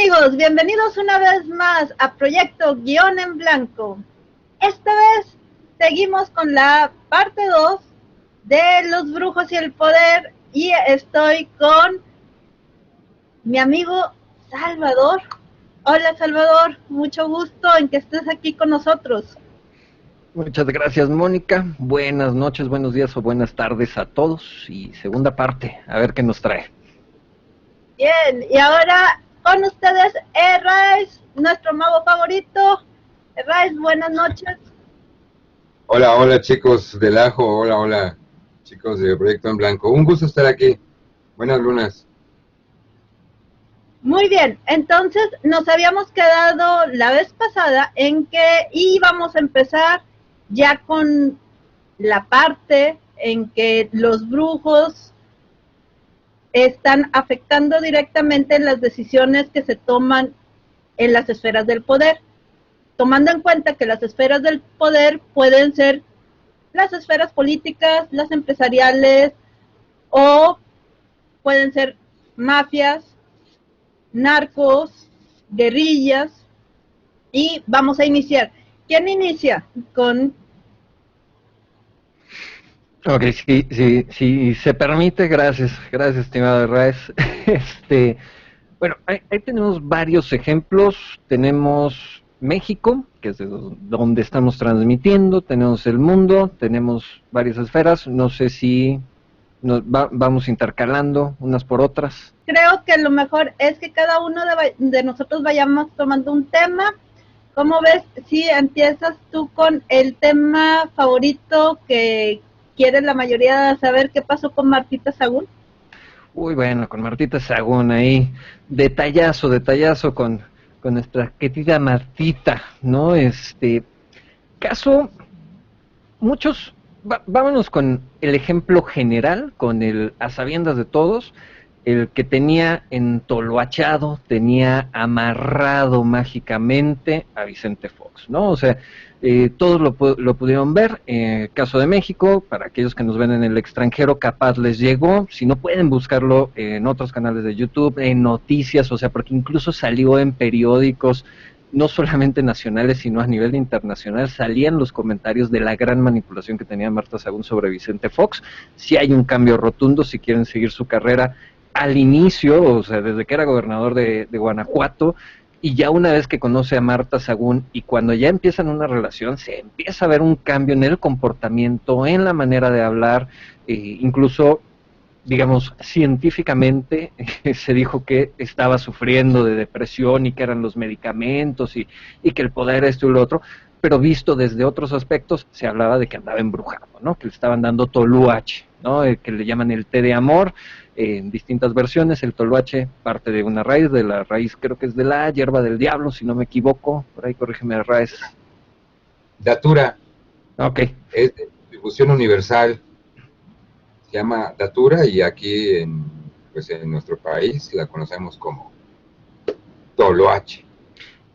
amigos, bienvenidos una vez más a Proyecto Guión en Blanco. Esta vez seguimos con la parte 2 de Los Brujos y el Poder y estoy con mi amigo Salvador. Hola Salvador, mucho gusto en que estés aquí con nosotros. Muchas gracias, Mónica. Buenas noches, buenos días o buenas tardes a todos. Y segunda parte, a ver qué nos trae. Bien, y ahora con ustedes Errais, nuestro mago favorito. Errais, buenas noches. Hola chicos del Ajo, hola chicos de Proyecto en Blanco. Un gusto estar aquí. Buenas lunas. Muy bien, entonces nos habíamos quedado la vez pasada en que íbamos a empezar ya con la parte en que los brujos están afectando directamente las decisiones que se toman en las esferas del poder, tomando en cuenta que las esferas del poder pueden ser las esferas políticas, las empresariales o pueden ser mafias, narcos, guerrillas, y vamos a iniciar. ¿Quién inicia con? Ok, si se permite, gracias, estimado Raes. Bueno, ahí tenemos varios ejemplos. Tenemos México, que es de donde estamos transmitiendo, tenemos el mundo, tenemos varias esferas. No sé si vamos intercalando unas por otras. Creo que lo mejor es que cada uno de nosotros vayamos tomando un tema. ¿Cómo ves si empiezas tú con el tema favorito que quiere la mayoría saber? ¿Qué pasó con Martita Sagún? Uy, bueno, con Martita Sagún ahí, detallazo con nuestra querida Martita, ¿no? Caso, muchos, vámonos con el ejemplo general, con el a sabiendas de todos, el que tenía entoloachado, tenía amarrado mágicamente a Vicente Fox, ¿no? O sea, todos lo pudieron ver. Caso de México, para aquellos que nos ven en el extranjero, capaz les llegó. Si no, pueden buscarlo en otros canales de YouTube, en noticias, o sea, porque incluso salió en periódicos, no solamente nacionales, sino a nivel internacional, salían los comentarios de la gran manipulación que tenía Marta Sagún sobre Vicente Fox. Si hay un cambio rotundo, si quieren seguir su carrera al inicio, o sea, desde que era gobernador de Guanajuato, y ya una vez que conoce a Marta Sagún y cuando ya empiezan una relación, se empieza a ver un cambio en el comportamiento, en la manera de hablar, incluso, digamos, científicamente se dijo que estaba sufriendo de depresión y que eran los medicamentos y que el poder esto y lo otro, pero visto desde otros aspectos, se hablaba de que andaba embrujado, ¿no? Que le estaban dando toluache, ¿no? Que le llaman el té de amor, en distintas versiones. El toluache parte de una raíz, de la raíz creo que es de la hierba del diablo, si no me equivoco, por ahí corrígeme, Raíz. Datura. Ok. Es de distribución universal, se llama Datura y aquí en nuestro país la conocemos como toloache.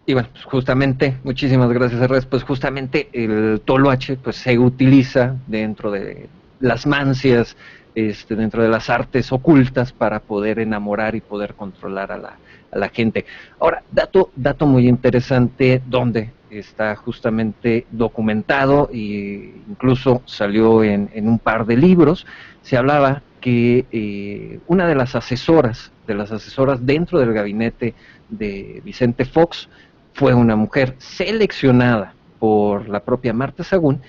Y bueno, pues justamente, muchísimas gracias, Erres, pues justamente el toloache pues se utiliza dentro de las mancias, dentro de las artes ocultas para poder enamorar y poder controlar a la gente. Ahora, dato muy interesante, donde está justamente documentado e incluso salió en un par de libros. Se hablaba que una de las asesoras dentro del gabinete de Vicente Fox fue una mujer seleccionada por la propia Marta Sagún,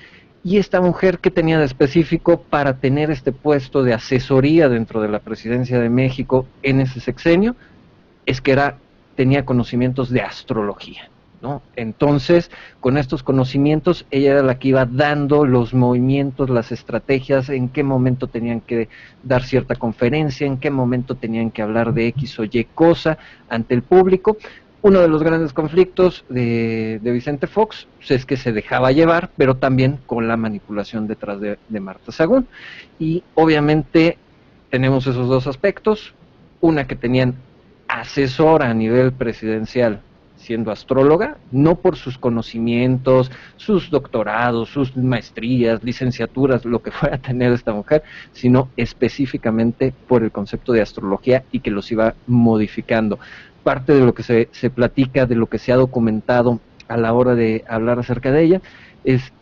y esta mujer, que tenía de específico para tener este puesto de asesoría dentro de la presidencia de México en ese sexenio, es que tenía conocimientos de astrología, ¿no? Entonces, con estos conocimientos, ella era la que iba dando los movimientos, las estrategias, en qué momento tenían que dar cierta conferencia, en qué momento tenían que hablar de X o Y cosa ante el público. Uno de los grandes conflictos de Vicente Fox pues, es que se dejaba llevar, pero también con la manipulación detrás de Marta Sagún. Y obviamente tenemos esos dos aspectos, una que tenían asesora a nivel presidencial siendo astróloga, no por sus conocimientos, sus doctorados, sus maestrías, licenciaturas, lo que fuera a tener esta mujer, sino específicamente por el concepto de astrología y que los iba modificando. Parte de lo que se platica, de lo que se ha documentado a la hora de hablar acerca de ella, es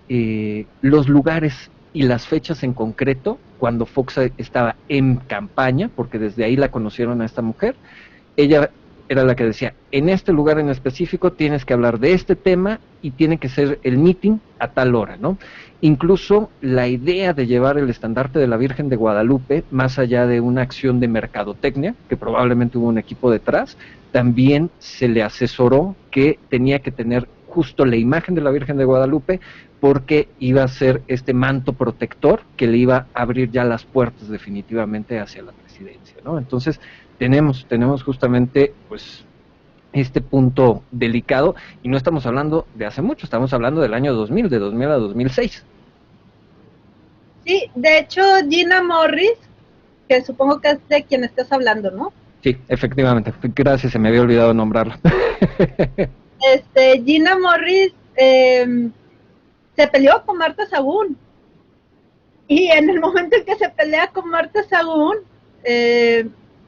los lugares y las fechas en concreto, cuando Fox estaba en campaña, porque desde ahí la conocieron a esta mujer. Ella era la que decía, en este lugar en específico tienes que hablar de este tema y tiene que ser el meeting a tal hora, ¿no? Incluso la idea de llevar el estandarte de la Virgen de Guadalupe, más allá de una acción de mercadotecnia, que probablemente hubo un equipo detrás, también se le asesoró que tenía que tener justo la imagen de la Virgen de Guadalupe, porque iba a ser este manto protector que le iba a abrir ya las puertas definitivamente hacia la presidencia, ¿no? Entonces, tenemos justamente, pues, este punto delicado, y no estamos hablando de hace mucho, estamos hablando del año 2000, de 2000 a 2006. Sí, de hecho, Gina Morris, que supongo que es de quien estás hablando, ¿no? Sí, efectivamente, gracias, se me había olvidado nombrarlo. Gina Morris se peleó con Marta Sagún, y en el momento en que se pelea con Marta Sagún,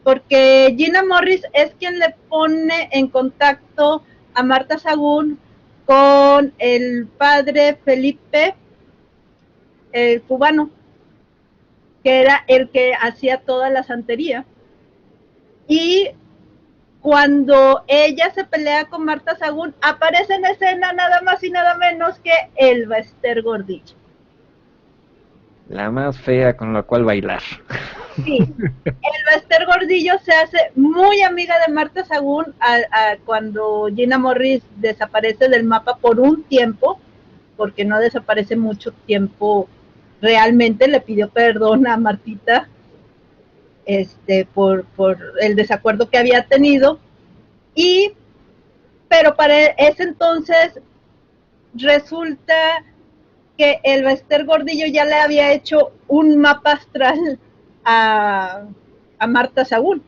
porque Gina Morris es quien le pone en contacto a Marta Sagún con el padre Felipe, el cubano, que era el que hacía toda la santería. Y cuando ella se pelea con Marta Sagún, aparece en escena nada más y nada menos que Elba Ester Gordillo. La más fea con la cual bailar. Sí, Elba Ester Gordillo se hace muy amiga de Marta Sagún cuando Gina Morris desaparece del mapa por un tiempo, porque no desaparece mucho tiempo realmente. Le pidió perdón a Martita por el desacuerdo que había tenido, pero para ese entonces resulta que el Ester Gordillo ya le había hecho un mapa astral a Marta Sagún.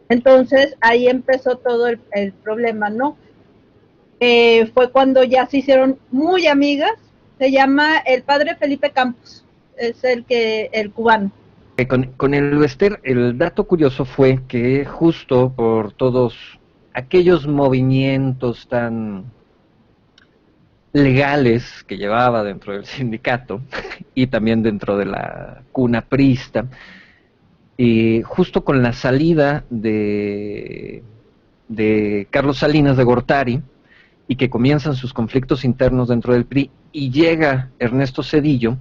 Entonces ahí empezó todo el problema, ¿no? Fue cuando ya se hicieron muy amigas. Se llama el padre Felipe Campos, es el cubano. Con el Wester, el dato curioso fue que justo por todos aquellos movimientos tan legales que llevaba dentro del sindicato y también dentro de la cuna priista, justo con la salida de Carlos Salinas de Gortari, y que comienzan sus conflictos internos dentro del PRI, y llega Ernesto Zedillo.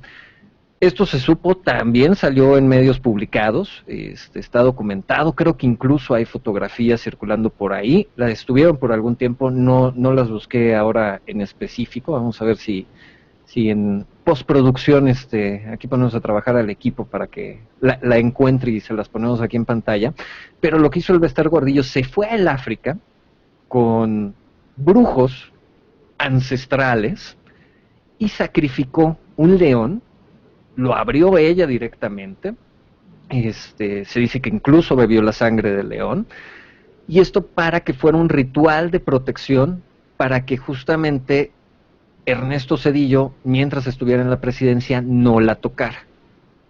Esto se supo, también salió en medios publicados, está documentado, creo que incluso hay fotografías circulando por ahí, las estuvieron por algún tiempo, no las busqué ahora en específico, vamos a ver si en postproducción, aquí ponemos a trabajar al equipo para que la encuentre y se las ponemos aquí en pantalla. Pero lo que hizo el Ester Gordillo, se fue al África con brujos ancestrales y sacrificó un león. Lo abrió ella directamente, se dice que incluso bebió la sangre del león, y esto para que fuera un ritual de protección, para que justamente Ernesto Zedillo, mientras estuviera en la presidencia, no la tocara.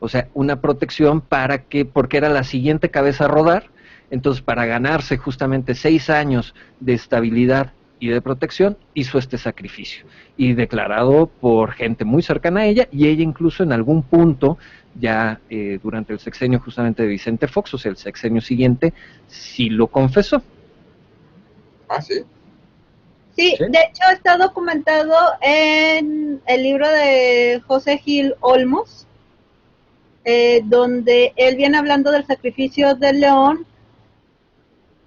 O sea, una protección porque era la siguiente cabeza a rodar, entonces para ganarse justamente 6 años de estabilidad y de protección, hizo este sacrificio, y declarado por gente muy cercana a ella, y ella incluso en algún punto, ya durante el sexenio justamente de Vicente Fox, o sea, el sexenio siguiente, sí lo confesó. Ah, sí. Sí, de hecho está documentado en el libro de José Gil Olmos, donde él viene hablando del sacrificio del león,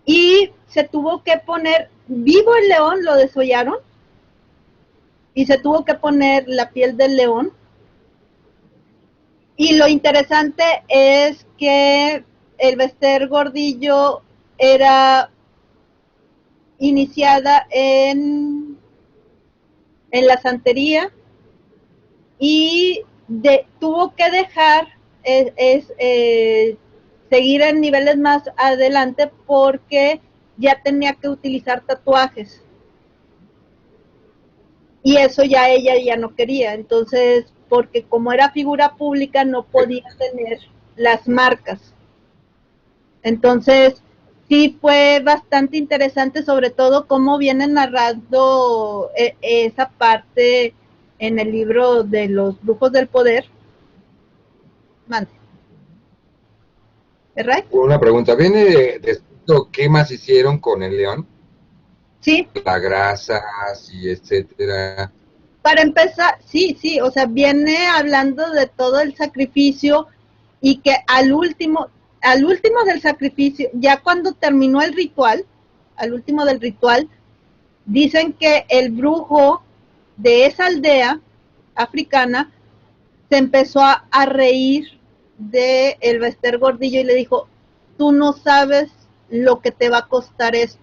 y se tuvo que poner vivo el león, lo desollaron, y se tuvo que poner la piel del león. Y lo interesante es que el Ester Gordillo era iniciada en la santería, y tuvo que dejar seguir en niveles más adelante, porque ya tenía que utilizar tatuajes. Y eso ya ella ya no quería, entonces, porque como era figura pública no podía tener las marcas. Entonces, sí fue bastante interesante, sobre todo cómo viene narrando esa parte en el libro de los brujos del poder. Mande. ¿Verdad? Una pregunta, ¿viene de esto qué más hicieron con el león? Sí. La grasa, y etcétera. Para empezar, sí, o sea, viene hablando de todo el sacrificio y que al último del sacrificio, ya cuando terminó el ritual, al último del ritual, dicen que el brujo de esa aldea africana se empezó a reír de el Bester Gordillo y le dijo, tú no sabes lo que te va a costar esto.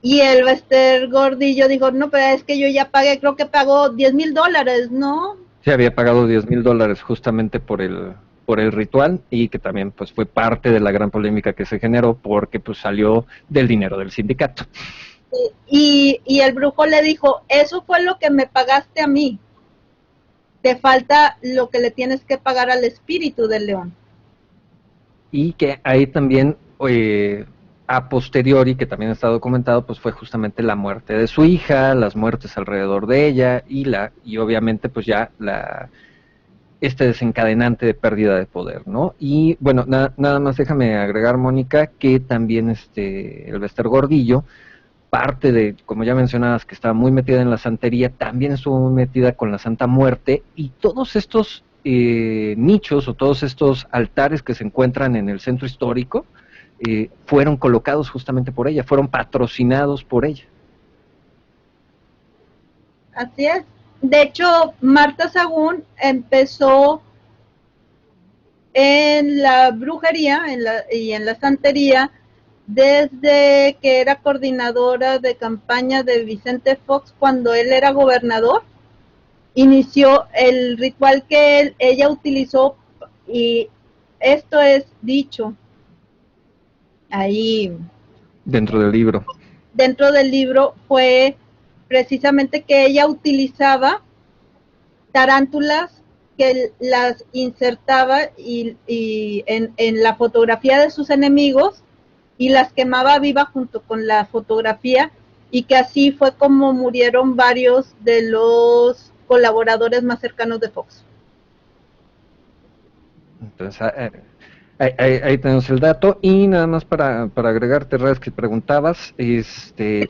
Y el Bester Gordillo dijo, no, pero es que yo ya pagué, creo que pagó $10,000, ¿no? Sí, había pagado $10,000 justamente por el ritual, y que también pues fue parte de la gran polémica que se generó porque pues salió del dinero del sindicato. Y el brujo le dijo, eso fue lo que me pagaste a mí, te falta lo que le tienes que pagar al espíritu del león. Y que ahí también, a posteriori, que también está documentado, pues fue justamente la muerte de su hija, las muertes alrededor de ella, y obviamente pues ya este desencadenante de pérdida de poder, ¿no? Y bueno, nada más déjame agregar, Mónica, que también el Bester Gordillo, parte de, como ya mencionabas, que estaba muy metida en la santería, también estuvo muy metida con la Santa Muerte, y todos estos nichos o todos estos altares que se encuentran en el centro histórico fueron colocados justamente por ella, fueron patrocinados por ella. Así es. De hecho, Marta Sagún empezó en la brujería y en la santería desde que era coordinadora de campaña de Vicente Fox cuando él era gobernador. Inició el ritual que ella utilizó, y esto es dicho ahí Dentro del libro. Dentro del libro, fue precisamente que ella utilizaba tarántulas que las insertaba en la fotografía de sus enemigos y las quemaba viva junto con la fotografía, y que así fue como murieron varios de los colaboradores más cercanos de Fox. Entonces, ahí tenemos el dato. Y nada más para agregarte, Raz, que preguntabas,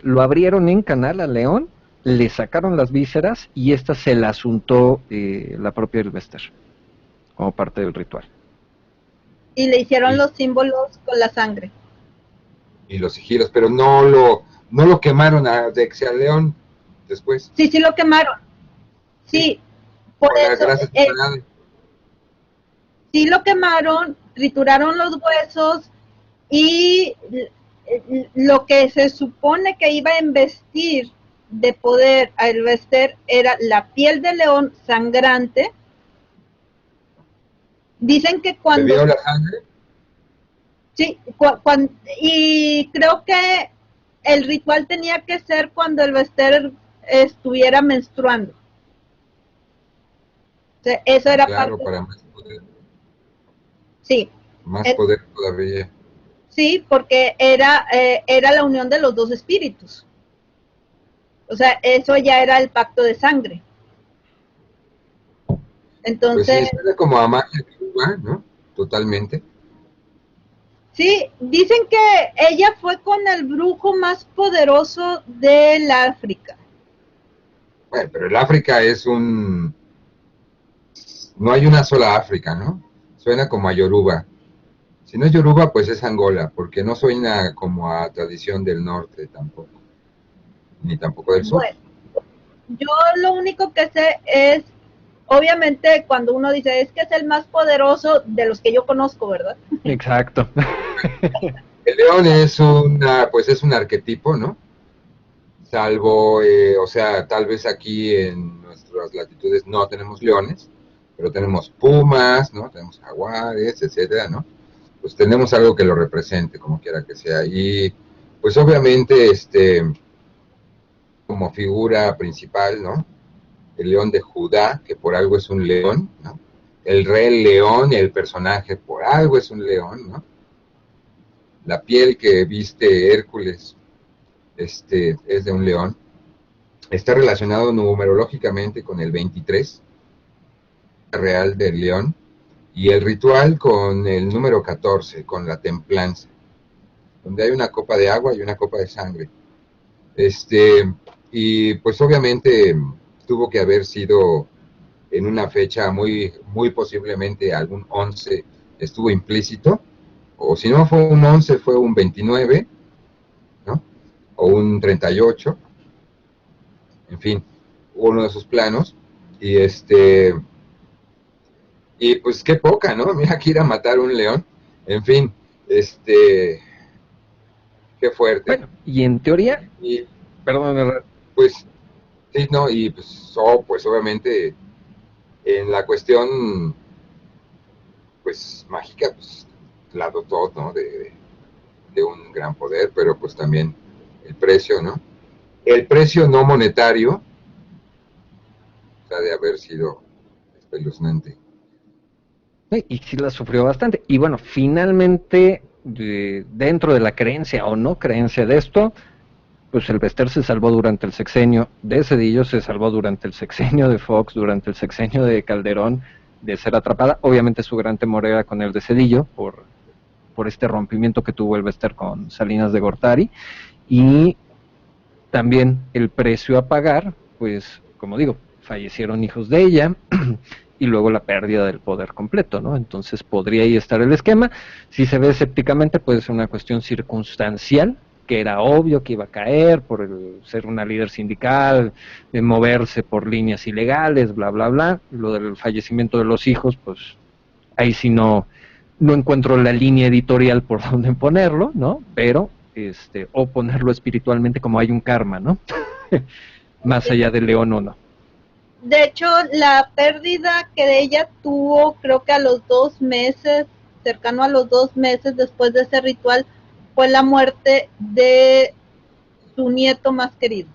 lo abrieron en Canal a León, le sacaron las vísceras y esta se la untó la propia Elvester como parte del ritual. Y le hicieron los símbolos con la sangre. Y los sigilos, pero no lo quemaron a Dexia León después. Sí, lo quemaron. Sí, por eso. Sí lo quemaron, trituraron los huesos, y lo que se supone que iba a investir de poder a Elvester era la piel de león sangrante. Dicen que cuando... ¿Bebió la sangre? Sí, y creo que el ritual tenía que ser cuando Elvester estuviera menstruando. O sea, eso era claro, parte... para más poder. Sí. Más poder todavía. Sí, porque era la unión de los dos espíritus. O sea, eso ya era el pacto de sangre. Entonces... Pues sí, suena como a magia cuba, ¿no? Totalmente. Sí, dicen que ella fue con el brujo más poderoso del África. Bueno, pero el África es no hay una sola África, ¿no? Suena como a Yoruba. Si no es Yoruba, pues es Angola, porque no suena como a tradición del norte tampoco, ni tampoco del sur. Bueno, yo lo único que sé es, obviamente, cuando uno dice es que es el más poderoso de los que yo conozco, ¿verdad? Exacto. El león es es un arquetipo, ¿no? Salvo, o sea, tal vez aquí en nuestras latitudes no tenemos leones, pero tenemos pumas, ¿no? Tenemos jaguares, etcétera, ¿no? pues tenemos algo que lo represente, como quiera que sea. Y pues obviamente, como figura principal, ¿no? El león de Judá, que por algo es un león, ¿no? El rey león, el personaje por algo es un león, ¿no? La piel que viste Hércules, es de un león. Está relacionado numerológicamente con el 23, real del león, y el ritual con el número 14, con la templanza, donde hay una copa de agua y una copa de sangre. Y pues obviamente tuvo que haber sido en una fecha muy, muy posiblemente algún 11 estuvo implícito, o si no fue un 11 fue un 29, ¿no? O un 38, en fin, uno de sus planos, y y pues qué poca, ¿no? Mira que ir a matar un león, en fin, qué fuerte. Bueno, y en teoría, Y perdón, pues, sí, no, y pues obviamente en la cuestión, pues mágica, pues la dotó, ¿no? De un gran poder, pero pues también el precio, ¿no? El precio no monetario, o sea, de haber sido espeluznante. y sí la sufrió bastante. Y bueno, finalmente, dentro de la creencia o no creencia de esto, pues el Bester se salvó durante el sexenio de Zedillo, se salvó durante el sexenio de Fox, durante el sexenio de Calderón, de ser atrapada. Obviamente su gran temor era con el de Zedillo, por este rompimiento que tuvo el Bester con Salinas de Gortari, y también el precio a pagar, pues, como digo, fallecieron hijos de ella, y luego la pérdida del poder completo, ¿no? Entonces podría ahí estar el esquema. Si se ve escépticamente, puede ser una cuestión circunstancial, que era obvio que iba a caer por ser una líder sindical, de moverse por líneas ilegales, bla, bla, bla. Lo del fallecimiento de los hijos, pues ahí sí no encuentro la línea editorial por donde ponerlo, ¿no? Pero, o ponerlo espiritualmente como hay un karma, ¿no? Más allá de león o no. De hecho, la pérdida que ella tuvo, creo que a los 2 meses, cercano a los 2 meses después de ese ritual, fue la muerte de su nieto más querido.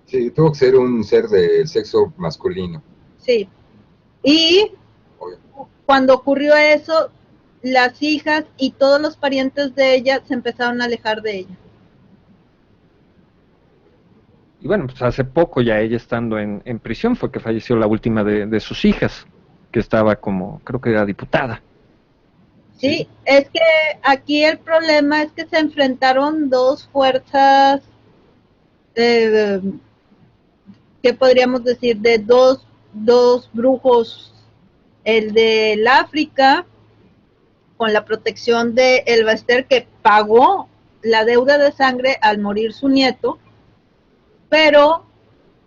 Sí, tuvo que ser un ser del sexo masculino. Sí. Y cuando ocurrió eso, las hijas y todos los parientes de ella se empezaron a alejar de ella. Y bueno, pues hace poco ya ella estando en prisión fue que falleció la última de sus hijas, que estaba como, creo que era diputada. Sí, es que aquí el problema es que se enfrentaron dos fuerzas, ¿qué podríamos decir? De dos brujos, el del África, con la protección de El Bester, que pagó la deuda de sangre al morir su nieto, pero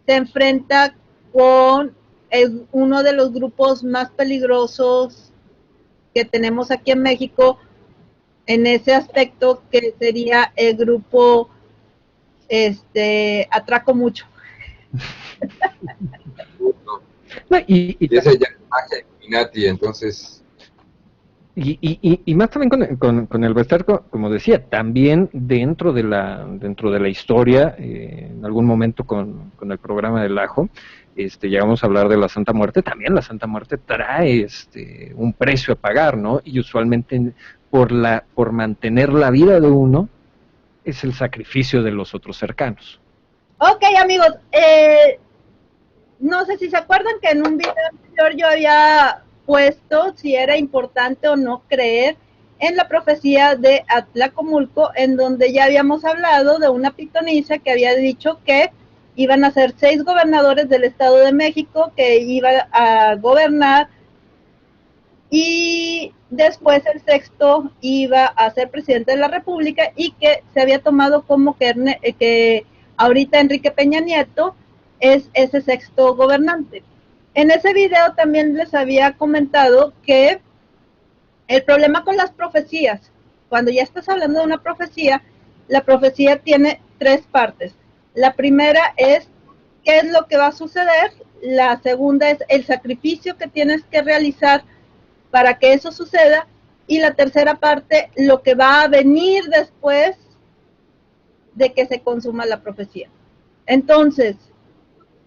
se enfrenta con uno de los grupos más peligrosos que tenemos aquí en México en ese aspecto, que sería el grupo Atraco Mucho. No, y esa ya es magia Illuminati, entonces... Y más también con el Bester, como decía, también dentro de la historia, en algún momento con el programa del Ajo, llegamos a hablar de la Santa Muerte. También la Santa Muerte trae un precio a pagar, ¿no? Y usualmente por mantener la vida de uno es el sacrificio de los otros cercanos. Ok, amigos, no sé si se acuerdan que en un video anterior yo había puesto si era importante o no creer en la profecía de Atlacomulco, en donde ya habíamos hablado de una pitonisa que había dicho que iban a ser 6 gobernadores del Estado de México, que iba a gobernar, y después el sexto iba a ser presidente de la República, y que se había tomado como que ahorita Enrique Peña Nieto es ese sexto gobernante. En ese video también les había comentado que el problema con las profecías, cuando ya estás hablando de una profecía, la profecía tiene 3 partes. La primera es qué es lo que va a suceder, la segunda es el sacrificio que tienes que realizar para que eso suceda, y la tercera parte, lo que va a venir después de que se consuma la profecía. Entonces,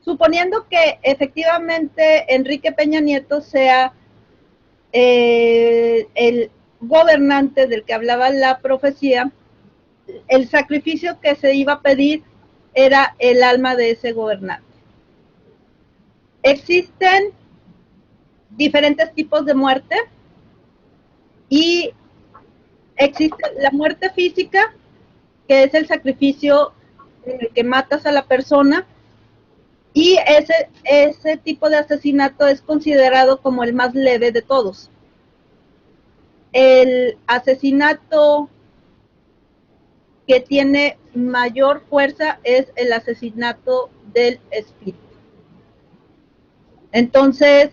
suponiendo que efectivamente Enrique Peña Nieto sea el gobernante del que hablaba la profecía, el sacrificio que se iba a pedir era el alma de ese gobernante. Existen diferentes tipos de muerte y existe la muerte física, que es el sacrificio en el que matas a la persona, y ese tipo de asesinato es considerado como el más leve de todos. El asesinato que tiene mayor fuerza es el asesinato del espíritu. Entonces,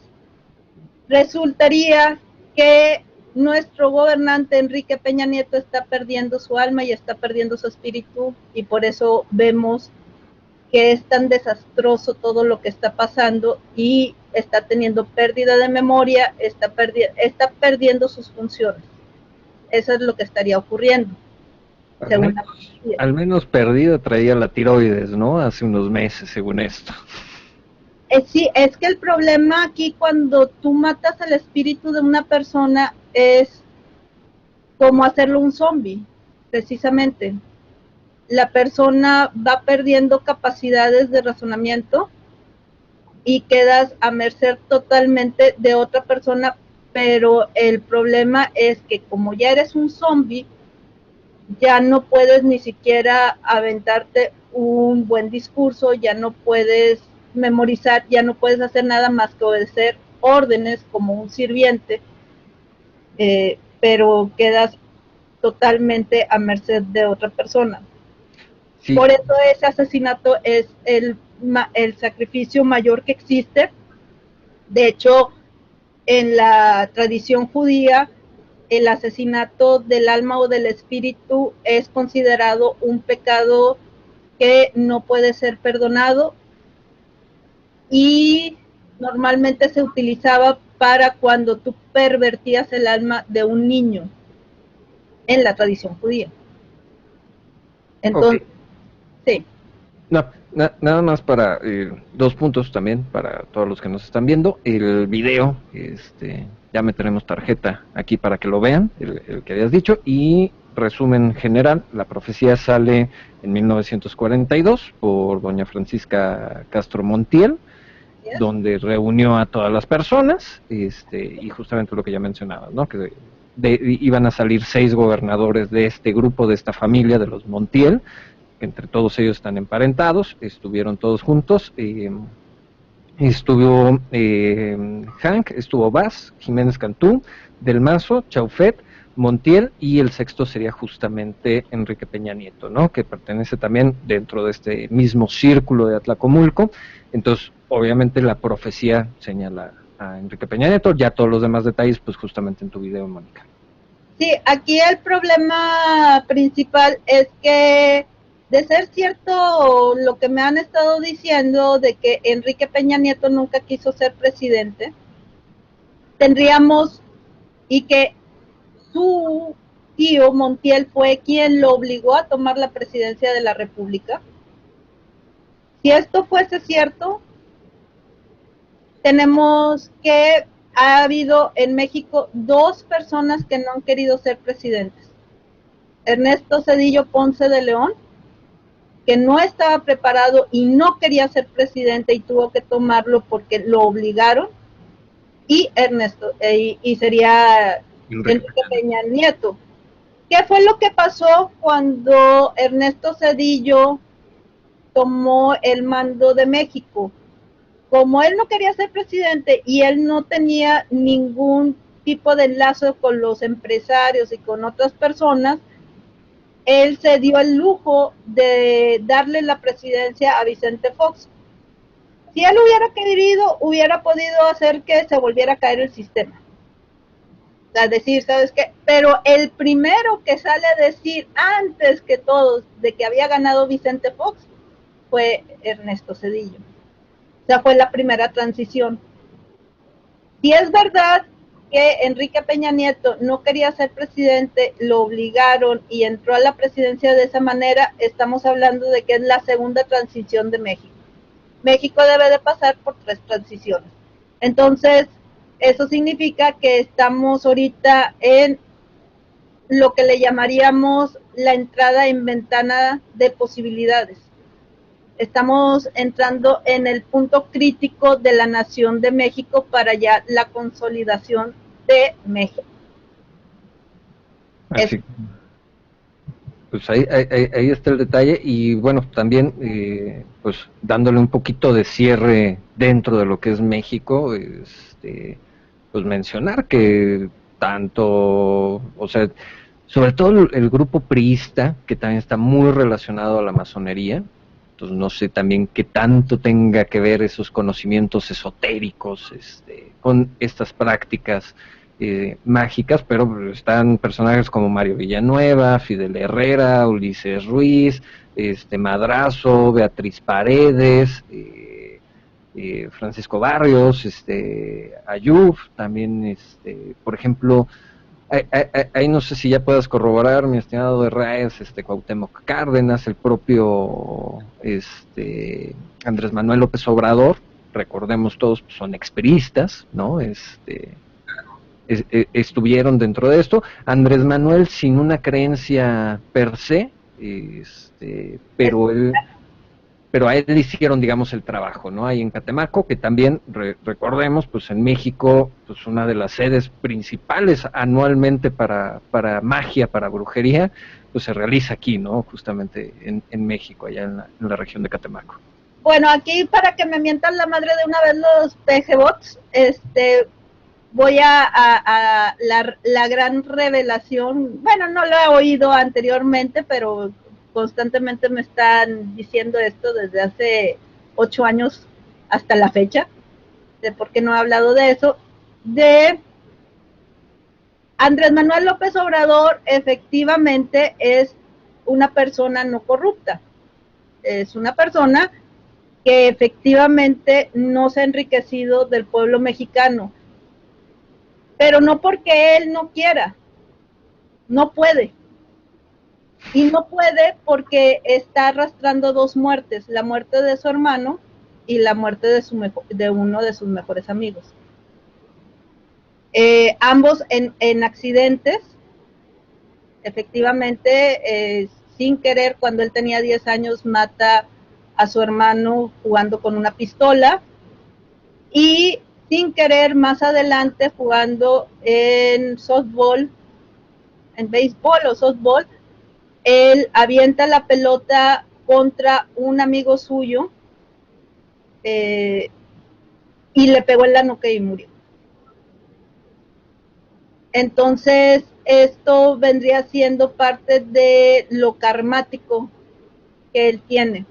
resultaría que nuestro gobernante Enrique Peña Nieto está perdiendo su alma y está perdiendo su espíritu, y por eso vemos que es tan desastroso todo lo que está pasando y está teniendo pérdida de memoria, está perdiendo sus funciones. Eso es lo que estaría ocurriendo. Al menos perdido traía la tiroides, ¿no? Hace unos meses, según esto. Sí, es que el problema aquí cuando tú matas al espíritu de una persona es como hacerlo un zombie, precisamente. La persona va perdiendo capacidades de razonamiento y quedas a merced totalmente de otra persona, pero el problema es que como ya eres un zombie, ya no puedes ni siquiera aventarte un buen discurso, ya no puedes memorizar, ya no puedes hacer nada más que obedecer órdenes como un sirviente, pero quedas totalmente a merced de otra persona. Sí. Por eso ese asesinato es el sacrificio mayor que existe. De hecho, en la tradición judía, el asesinato del alma o del espíritu es considerado un pecado que no puede ser perdonado, y normalmente se utilizaba para cuando tú pervertías el alma de un niño en la tradición judía. Entonces, sí. No, nada más para 2 puntos también para todos los que nos están viendo. El video, ya meteremos tarjeta aquí para que lo vean, el que habías dicho, y resumen general, la profecía sale en 1942 por doña Francisca Castro Montiel, donde reunió a todas las personas, y justamente lo que ya mencionabas, ¿no? Que iban a salir 6 gobernadores de este grupo, de esta familia, de los Montiel, que entre todos ellos están emparentados, estuvieron todos juntos, estuvo Hank, estuvo Vaz, Jiménez Cantú, Del Mazo, Chaufet, Montiel, y el sexto sería justamente Enrique Peña Nieto, ¿no? Que pertenece también dentro de este mismo círculo de Atlacomulco. Entonces, obviamente la profecía señala a Enrique Peña Nieto, ya todos los demás detalles, pues justamente en tu video, Mónica. Sí, aquí el problema principal es que, de ser cierto lo que me han estado diciendo de que Enrique Peña Nieto nunca quiso ser presidente, tendríamos, y que su tío Montiel fue quien lo obligó a tomar la presidencia de la República. Si esto fuese cierto, tenemos que ha habido en México 2 personas que no han querido ser presidentes. Ernesto Zedillo Ponce de León, que no estaba preparado y no quería ser presidente y tuvo que tomarlo porque lo obligaron, y y sería Enrique Peña Nieto. ¿Qué fue lo que pasó cuando Ernesto Zedillo tomó el mando de México? Como él no quería ser presidente y él no tenía ningún tipo de enlace con los empresarios y con otras personas, él se dio el lujo de darle la presidencia a Vicente Fox. Si él hubiera querido, hubiera podido hacer que se volviera a caer el sistema. O sea, decir, ¿sabes qué? Pero el primero que sale a decir, antes que todos, de que había ganado Vicente Fox, fue Ernesto Zedillo. O sea, fue la primera transición. Si es verdad que Enrique Peña Nieto no quería ser presidente, lo obligaron y entró a la presidencia de esa manera, estamos hablando de que es la segunda transición de México. México debe de pasar por 3 transiciones. Entonces, eso significa que estamos ahorita en lo que le llamaríamos la entrada en ventana de posibilidades. Estamos entrando en el punto crítico de la nación de México para ya la consolidación de México. Así, pues ahí está el detalle y bueno, también pues dándole un poquito de cierre dentro de lo que es México, pues mencionar que tanto, o sea, sobre todo el grupo priista, que también está muy relacionado a la masonería, entonces no sé también qué tanto tenga que ver esos conocimientos esotéricos con estas prácticas mágicas, pero están personajes como Mario Villanueva, Fidel Herrera, Ulises Ruiz, Madrazo, Beatriz Paredes, Francisco Barrios, Ayub, también, por ejemplo, ahí no sé si ya puedas corroborar, mi estimado de Raes, Cuauhtémoc Cárdenas, el propio Andrés Manuel López Obrador, recordemos todos, pues, son experistas, ¿no? Estuvieron dentro de esto. Andrés Manuel sin una creencia per se, pero a él le hicieron, digamos, el trabajo, ¿no? Ahí en Catemaco, que también, recordemos, pues en México, pues una de las sedes principales anualmente para magia, para brujería, pues se realiza aquí, ¿no? Justamente en México, allá en la región de Catemaco. Bueno, aquí para que me mientan la madre de una vez los PGBots, voy a la gran revelación, bueno, no lo he oído anteriormente, pero constantemente me están diciendo esto desde hace 8 años hasta la fecha, de por qué no he hablado de eso, de Andrés Manuel López Obrador efectivamente es una persona no corrupta, es una persona que efectivamente no se ha enriquecido del pueblo mexicano, pero no porque él no quiera, no puede. Y no puede porque está arrastrando 2 muertes, la muerte de su hermano y la muerte de uno de sus mejores amigos. Ambos en accidentes, efectivamente, sin querer, cuando él tenía 10 años, mata a su hermano jugando con una pistola, y sin querer, más adelante, jugando en softball, en béisbol o softball, él avienta la pelota contra un amigo suyo y le pegó en la nuca y murió. Entonces, esto vendría siendo parte de lo karmático que él tiene.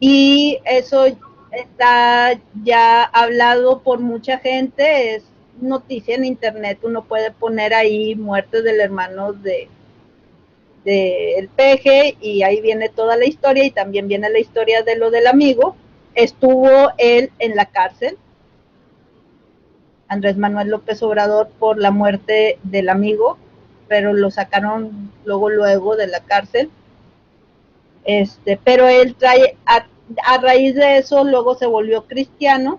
Y eso está ya hablado por mucha gente, es noticia en internet, uno puede poner ahí muerte del hermano del peje y ahí viene toda la historia y también viene la historia de lo del amigo. Estuvo él en la cárcel, Andrés Manuel López Obrador, por la muerte del amigo, pero lo sacaron luego de la cárcel. Pero él trae, a raíz de eso, luego se volvió cristiano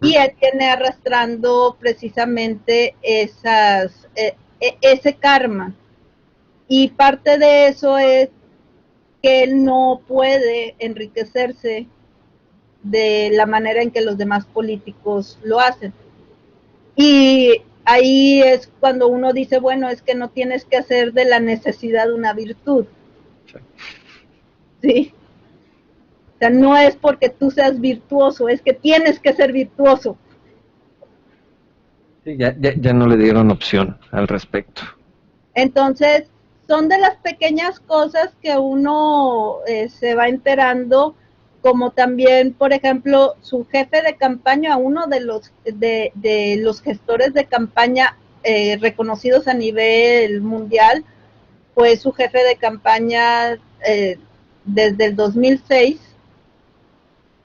y él viene arrastrando precisamente ese karma. Y parte de eso es que él no puede enriquecerse de la manera en que los demás políticos lo hacen. Y ahí es cuando uno dice, bueno, es que no tienes que hacer de la necesidad una virtud. ¿Sí? O sea, no es porque tú seas virtuoso, es que tienes que ser virtuoso. Sí, ya no le dieron opción al respecto. Entonces, son de las pequeñas cosas que uno se va enterando, como también, por ejemplo, su jefe de campaña, uno de los gestores de campaña reconocidos a nivel mundial, fue su jefe de campaña desde el 2006,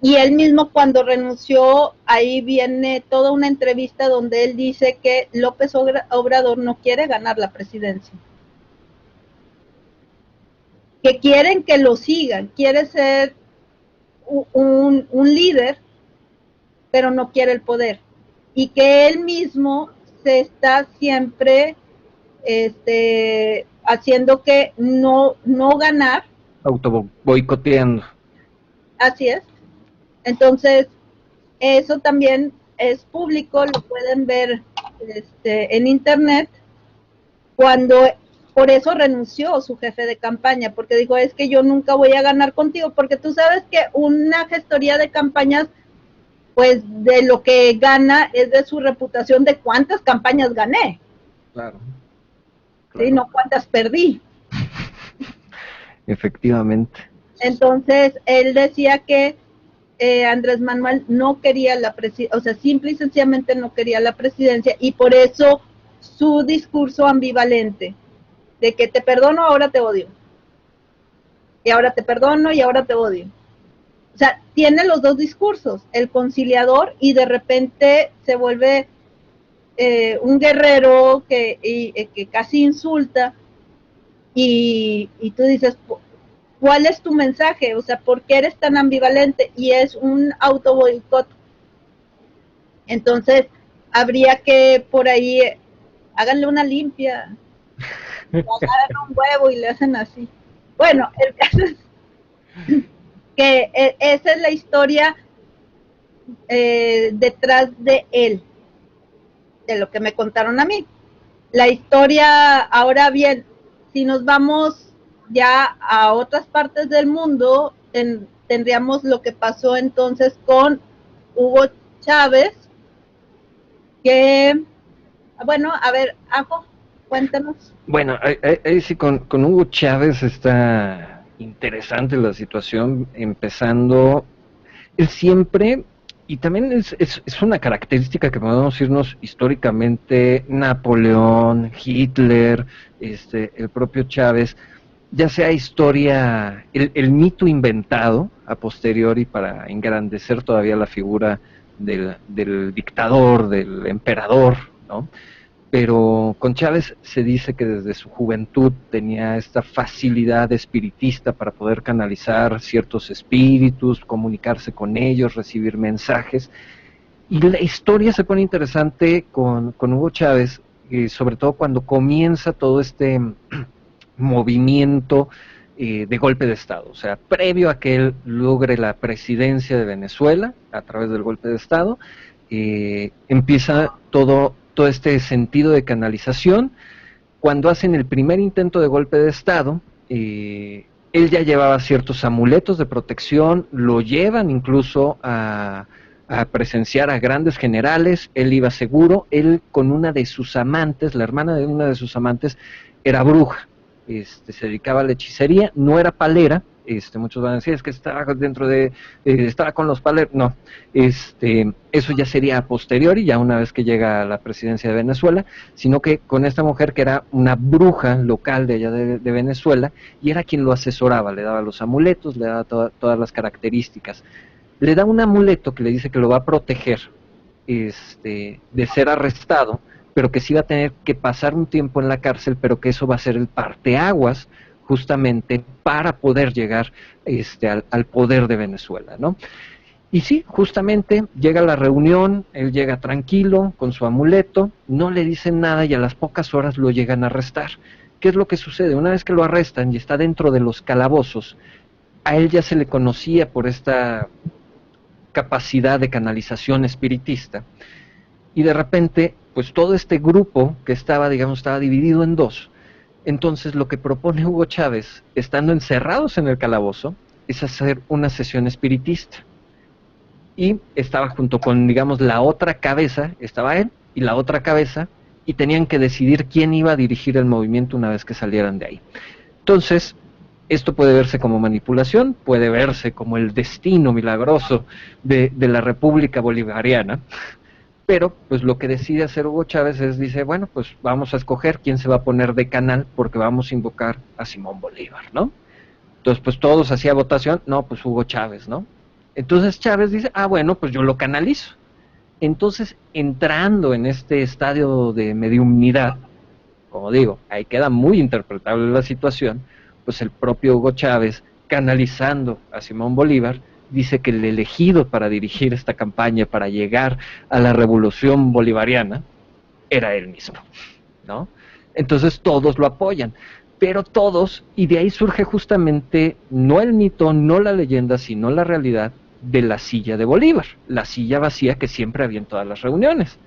Y él mismo cuando renunció, ahí viene toda una entrevista donde él dice que López Obrador no quiere ganar la presidencia. Que quieren que lo sigan, quiere ser un líder, pero no quiere el poder. Y que él mismo se está siempre haciendo que no ganar. Auto boicoteando. Así es. Entonces, eso también es público, lo pueden ver en internet, cuando por eso renunció su jefe de campaña, porque dijo, es que yo nunca voy a ganar contigo, porque tú sabes que una gestoría de campañas, pues de lo que gana es de su reputación de cuántas campañas gané. Claro. Sí, no cuántas perdí. Efectivamente. Entonces, él decía que Andrés Manuel no quería la presidencia, o sea, simple y sencillamente no quería la presidencia, y por eso su discurso ambivalente, de que te perdono, ahora te odio, y ahora te perdono y ahora te odio. O sea, tiene los dos discursos, el conciliador, y de repente se vuelve un guerrero que casi insulta, y tú dices, ¿cuál es tu mensaje? O sea, ¿por qué eres tan ambivalente? Y es un auto boicot. Entonces, habría que por ahí, háganle una limpia, agarran un huevo y le hacen así. Bueno, el caso es que esa es la historia detrás de él, de lo que me contaron a mí. La historia, ahora bien, si nos vamos ya a otras partes del mundo, tendríamos lo que pasó entonces con Hugo Chávez, que, bueno, a ver, Ajo, cuéntanos. Bueno, ahí sí, con Hugo Chávez está interesante la situación, empezando, él siempre, y también es una característica que podemos irnos históricamente, Napoleón, Hitler, el propio Chávez, ya sea historia, el mito inventado a posteriori para engrandecer todavía la figura del dictador, del emperador, ¿no? Pero con Chávez se dice que desde su juventud tenía esta facilidad espiritista para poder canalizar ciertos espíritus, comunicarse con ellos, recibir mensajes. Y la historia se pone interesante con Hugo Chávez, sobre todo cuando comienza todo este movimiento de golpe de Estado. O sea, previo a que él logre la presidencia de Venezuela a través del golpe de Estado, empieza todo este sentido de canalización. Cuando hacen el primer intento de golpe de Estado, él ya llevaba ciertos amuletos de protección, lo llevan incluso a presenciar a grandes generales, él iba seguro, él con una de sus amantes, la hermana de una de sus amantes, era bruja, se dedicaba a la hechicería, no era palera, muchos van a decir, es que estaba dentro de, estaba con los paleros, no, eso ya sería a posteriori, ya una vez que llega a la presidencia de Venezuela, sino que con esta mujer que era una bruja local de allá de Venezuela, y era quien lo asesoraba, le daba los amuletos, le daba todas las características, le da un amuleto que le dice que lo va a proteger, de ser arrestado, pero que sí va a tener que pasar un tiempo en la cárcel, pero que eso va a ser el parteaguas justamente para poder llegar al poder de Venezuela, ¿no? Y sí, justamente llega a la reunión, él llega tranquilo con su amuleto, no le dicen nada y a las pocas horas lo llegan a arrestar. ¿Qué es lo que sucede? Una vez que lo arrestan y está dentro de los calabozos, a él ya se le conocía por esta capacidad de canalización espiritista, y de repente, pues todo este grupo que estaba, digamos, estaba dividido en dos. Entonces lo que propone Hugo Chávez, estando encerrados en el calabozo, es hacer una sesión espiritista. Y estaba junto con, digamos, la otra cabeza, estaba él y la otra cabeza, y tenían que decidir quién iba a dirigir el movimiento una vez que salieran de ahí. Entonces, esto puede verse como manipulación, puede verse como el destino milagroso de la República Bolivariana, pero pues lo que decide hacer Hugo Chávez es, dice, bueno, pues vamos a escoger quién se va a poner de canal porque vamos a invocar a Simón Bolívar, ¿no? Entonces pues todos hacía votación, no, pues Hugo Chávez, ¿no? Entonces Chávez dice, bueno, pues yo lo canalizo. Entonces, entrando en este estadio de mediumnidad, como digo, ahí queda muy interpretable la situación, pues el propio Hugo Chávez, canalizando a Simón Bolívar, dice que el elegido para dirigir esta campaña, para llegar a la revolución bolivariana, era él mismo, ¿no? Entonces todos lo apoyan, pero todos, y de ahí surge justamente no el mito, no la leyenda, sino la realidad de la silla de Bolívar, la silla vacía que siempre había en todas las reuniones,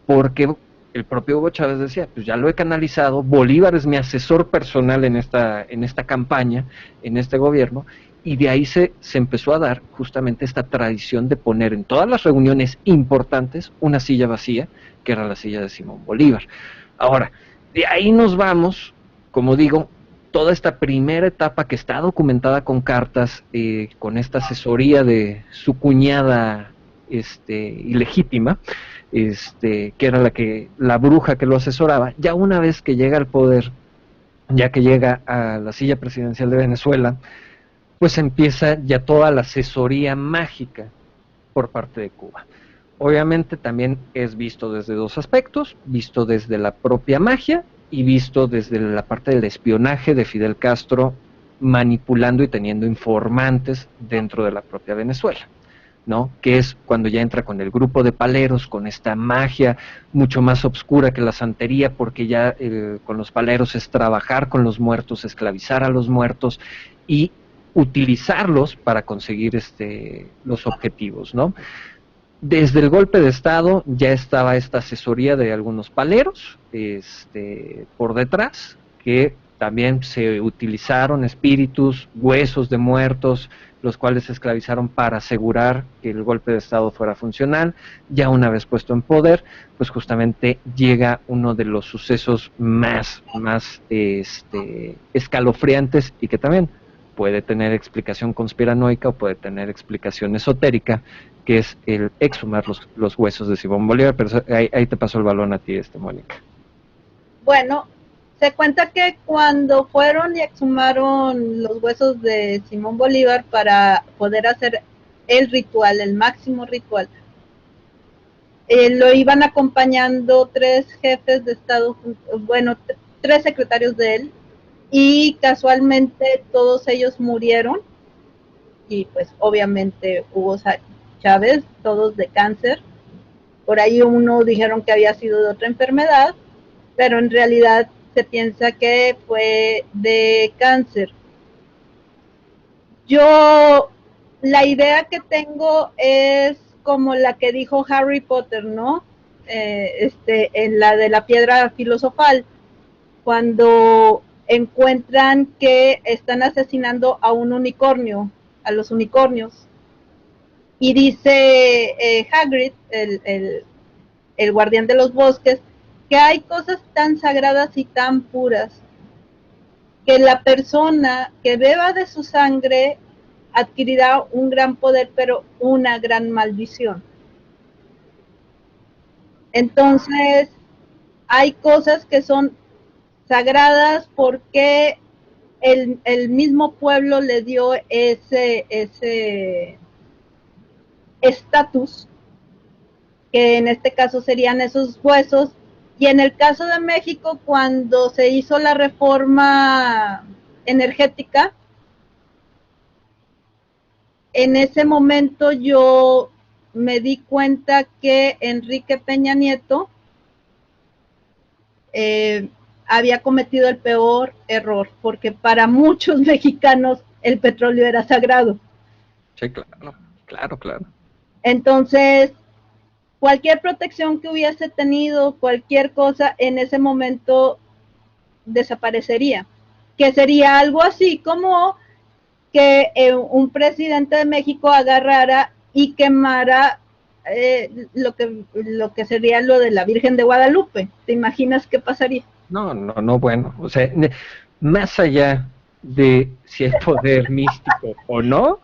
porque el propio Hugo Chávez decía, pues ya lo he canalizado, Bolívar es mi asesor personal en esta campaña, en este gobierno, y de ahí se empezó a dar justamente esta tradición de poner en todas las reuniones importantes una silla vacía, que era la silla de Simón Bolívar. Ahora, de ahí nos vamos, como digo, toda esta primera etapa que está documentada con cartas, con esta asesoría de su cuñada ilegítima, que era la bruja que lo asesoraba, ya una vez que llega al poder, ya que llega a la silla presidencial de Venezuela, pues empieza ya toda la asesoría mágica por parte de Cuba. Obviamente también es visto desde dos aspectos, visto desde la propia magia y visto desde la parte del espionaje de Fidel Castro manipulando y teniendo informantes dentro de la propia Venezuela, ¿no? Que es cuando ya entra con el grupo de paleros, con esta magia mucho más oscura que la santería, porque ya con los paleros es trabajar con los muertos, esclavizar a los muertos y utilizarlos para conseguir los objetivos, ¿no? Desde el golpe de Estado ya estaba esta asesoría de algunos paleros por detrás, que también se utilizaron espíritus, huesos de muertos, los cuales se esclavizaron para asegurar que el golpe de Estado fuera funcional. Ya una vez puesto en poder, pues justamente llega uno de los sucesos más escalofriantes y que también puede tener explicación conspiranoica o puede tener explicación esotérica, que es el exhumar los huesos de Simón Bolívar, pero ahí te paso el balón a ti, Mónica. Bueno, se cuenta que cuando fueron y exhumaron los huesos de Simón Bolívar para poder hacer el ritual, el máximo ritual, lo iban acompañando 3 jefes de Estado, bueno, 3 secretarios de él, y casualmente todos ellos murieron, y pues obviamente Hugo Chávez, todos de cáncer. Por ahí uno dijeron que había sido de otra enfermedad, pero en realidad se piensa que fue de cáncer. Yo, la idea que tengo es como la que dijo Harry Potter, ¿no? En la de la piedra filosofal, cuando encuentran que están asesinando a un unicornio, a los unicornios, y dice Hagrid, el guardián de los bosques, que hay cosas tan sagradas y tan puras que la persona que beba de su sangre adquirirá un gran poder, pero una gran maldición. Entonces, hay cosas que son sagradas porque el mismo pueblo le dio ese estatus, que en este caso serían esos huesos, y en el caso de México, cuando se hizo la reforma energética, en ese momento yo me di cuenta que Enrique Peña Nieto había cometido el peor error, porque para muchos mexicanos el petróleo era sagrado. Sí, claro. Entonces, cualquier protección que hubiese tenido, cualquier cosa, en ese momento desaparecería. Que sería algo así como que un presidente de México agarrara y quemara lo que sería lo de la Virgen de Guadalupe. ¿Te imaginas qué pasaría? No, bueno, o sea, más allá de si hay poder místico o no,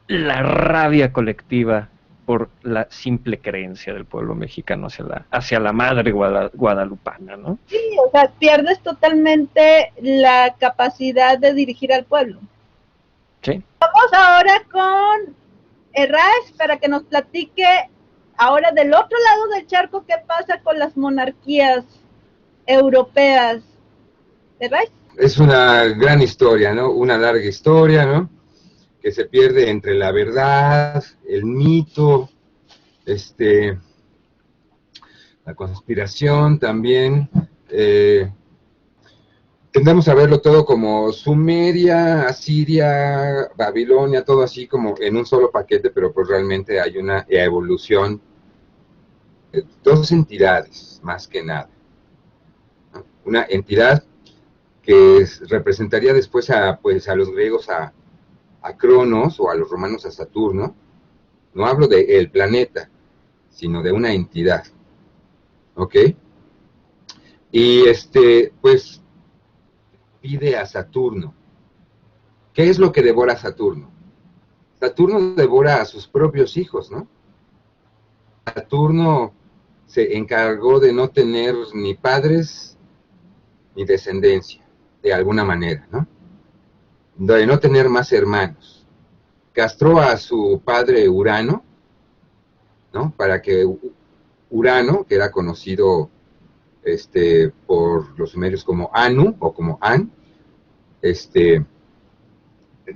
la rabia colectiva por la simple creencia del pueblo mexicano hacia la madre guadalupana, ¿no? Sí, o sea, pierdes totalmente la capacidad de dirigir al pueblo. Sí. Vamos ahora con Erraiz, para que nos platique ahora del otro lado del charco qué pasa con las monarquías europeas. Erraiz. Es una gran historia, ¿no? Una larga historia, ¿no? Que se pierde entre la verdad, el mito, la conspiración también. Tendemos a verlo todo como Sumeria, Asiria, Babilonia, todo así como en un solo paquete, pero pues realmente hay una evolución de dos entidades, más que nada, ¿no? Una entidad que representaría después pues, a los griegos a Cronos o a los romanos a Saturno. No hablo del planeta, sino de una entidad, ¿ok? Y pues pide a Saturno. ¿Qué es lo que devora Saturno? Saturno devora a sus propios hijos, ¿no? Saturno se encargó de no tener ni padres ni descendencia, de alguna manera, ¿no? De no tener más hermanos. Castró a su padre Urano, ¿no? Para que Urano, que era conocido por los sumerios como Anu o como An,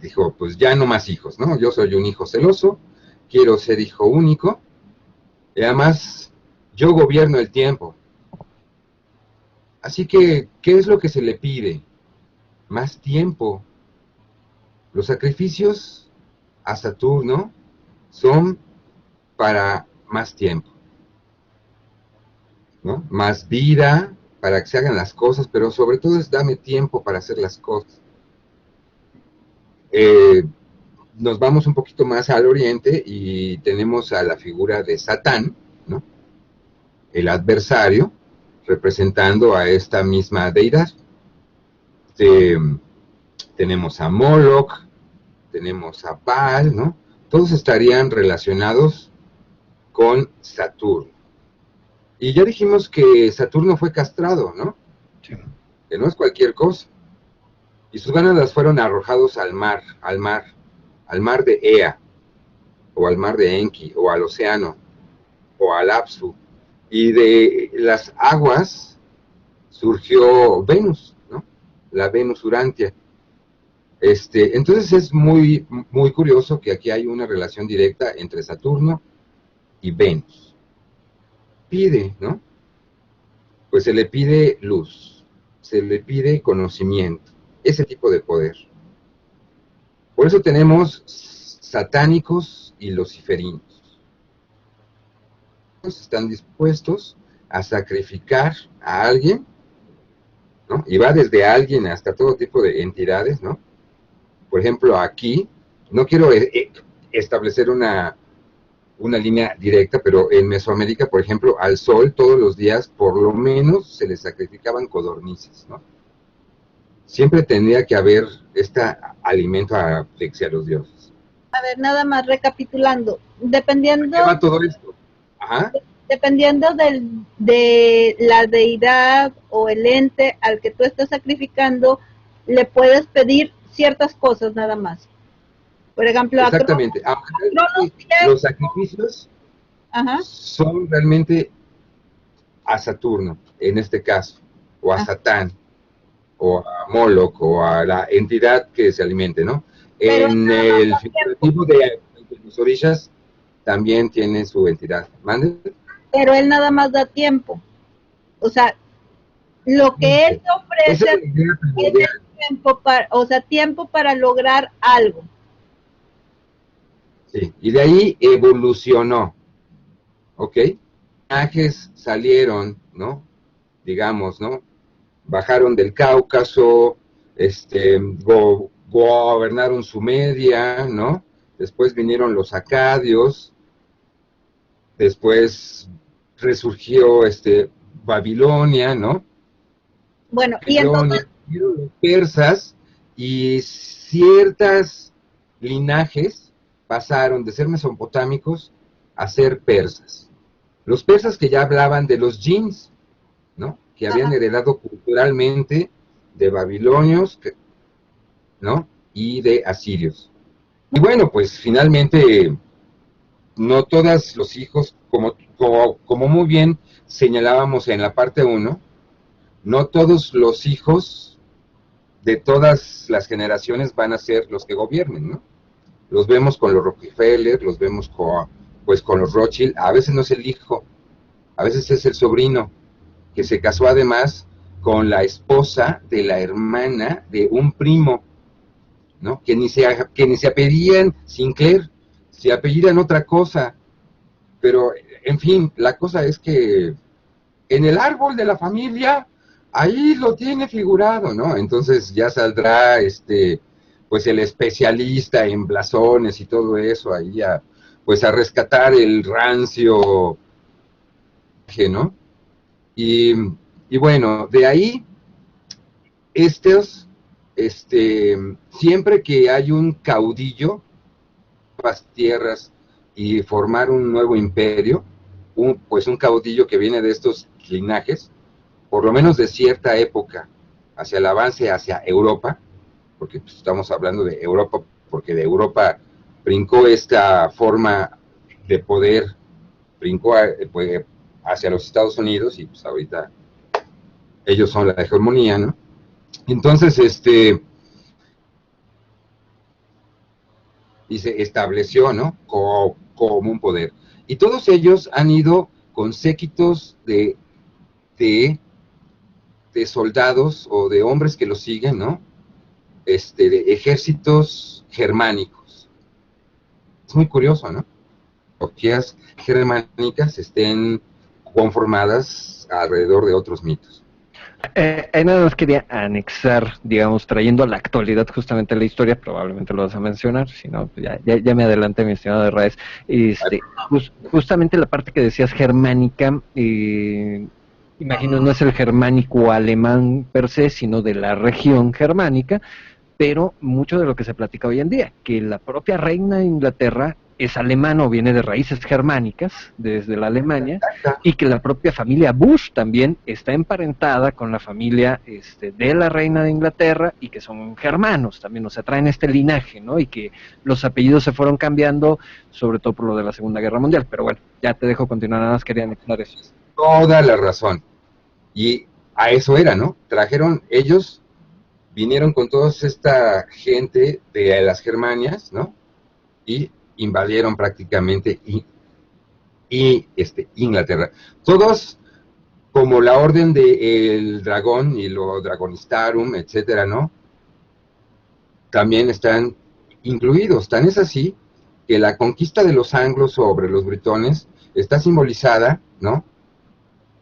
dijo, pues ya no más hijos, ¿no? Yo soy un hijo celoso, quiero ser hijo único, y además yo gobierno el tiempo. Así que, ¿qué es lo que se le pide? Más tiempo. Los sacrificios a Saturno son para más tiempo, ¿no? Más vida para que se hagan las cosas, pero sobre todo es dame tiempo para hacer las cosas. Nos vamos un poquito más al oriente y tenemos a la figura de Satán, ¿no? El adversario, representando a esta misma deidad. Tenemos a Moloch, tenemos a Baal, ¿no? Todos estarían relacionados con Saturno. Y ya dijimos que Saturno fue castrado, ¿no? Sí. Que no es cualquier cosa. Y sus gónadas fueron arrojados al mar de Ea, o al mar de Enki, o al océano, o al Apsu. Y de las aguas surgió Venus, ¿no? La Venus Urantia. Entonces es muy, muy curioso que aquí hay una relación directa entre Saturno y Venus. Pide, ¿no? Pues se le pide luz, se le pide conocimiento, ese tipo de poder. Por eso tenemos satánicos y luciferinos. Están dispuestos a sacrificar a alguien, ¿no? Y va desde alguien hasta todo tipo de entidades, ¿no? Por ejemplo, aquí, no quiero establecer una línea directa, pero en Mesoamérica, por ejemplo, al sol todos los días, por lo menos, se le sacrificaban codornices, ¿no? Siempre tendría que haber alimento a los dioses. A ver, nada más recapitulando, dependiendo... ¿Qué va todo esto? Ajá. Dependiendo de la deidad o el ente al que tú estás sacrificando, le puedes pedir ciertas cosas nada más. Por ejemplo, exactamente. Los sacrificios son realmente a Saturno, en este caso, o a Satán, o a Moloch, o a la entidad que se alimente, ¿no? Pero en el figurativo de los orishas también tiene su entidad. ¿Mande? Pero él nada más da tiempo. O sea, lo que él te ofrece es el tiempo para lograr algo. Sí, y de ahí evolucionó, ¿ok? Personajes salieron, ¿no? Digamos, ¿no? Bajaron del Cáucaso, gobernaron Sumeria, ¿no? Después vinieron los acadios, después resurgió Babilonia, ¿no? Bueno, Babilonia, y entonces los persas y ciertas linajes pasaron de ser mesopotámicos a ser persas. Los persas que ya hablaban de los jinns, ¿no? Que habían heredado culturalmente de babilonios, ¿no? Y de asirios. Y bueno, pues finalmente no todos los hijos, como muy bien señalábamos en la parte 1, no todos los hijos de todas las generaciones van a ser los que gobiernen, ¿no? Los vemos con los Rockefeller, los vemos con los Rothschild. A veces no es el hijo, a veces es el sobrino, que se casó además con la esposa de la hermana de un primo, ¿no? Que ni se apellían Sinclair, se apellidan otra cosa. Pero, en fin, la cosa es que en el árbol de la familia, ahí lo tiene figurado, ¿no? Entonces ya saldrá pues el especialista en blasones y todo eso ahí pues a rescatar el rancio, ¿no? Y bueno, de ahí siempre que hay un caudillo, las tierras y formar un nuevo imperio, pues un caudillo que viene de estos linajes, por lo menos de cierta época, hacia el avance hacia Europa, porque pues, estamos hablando de Europa, porque de Europa brincó esta forma de poder, brincó pues, hacia los Estados Unidos, y pues ahorita ellos son la hegemonía, ¿no? Entonces, y se estableció, ¿no? Como un poder. Y todos ellos han ido con séquitos de soldados o de hombres que los siguen, ¿no? De ejércitos germánicos. Es muy curioso, ¿no? Las germánicas estén conformadas alrededor de otros mitos. Nada más quería anexar, digamos, trayendo a la actualidad justamente la historia, probablemente lo vas a mencionar, si no, pues ya me adelanté, mi estimado de Raes. Justamente la parte que decías germánica, imagino no es el germánico alemán per se, sino de la región germánica, pero mucho de lo que se platica hoy en día, que la propia reina de Inglaterra es alemana o viene de raíces germánicas, desde la Alemania, y que la propia familia Bush también está emparentada con la familia de la reina de Inglaterra, y que son germanos también, o sea, traen este linaje, ¿no? Y que los apellidos se fueron cambiando, sobre todo por lo de la Segunda Guerra Mundial, pero bueno, ya te dejo continuar, nada más quería mencionar eso. Toda la razón. Y a eso era, ¿no? Ellos vinieron con toda esta gente de las Germanias, ¿no? Y invadieron prácticamente Inglaterra. Todos como la Orden del Dragón y lo Dragonistarum, etcétera, ¿no? También están incluidos. Tan es así que la conquista de los anglos sobre los britones está simbolizada, ¿no?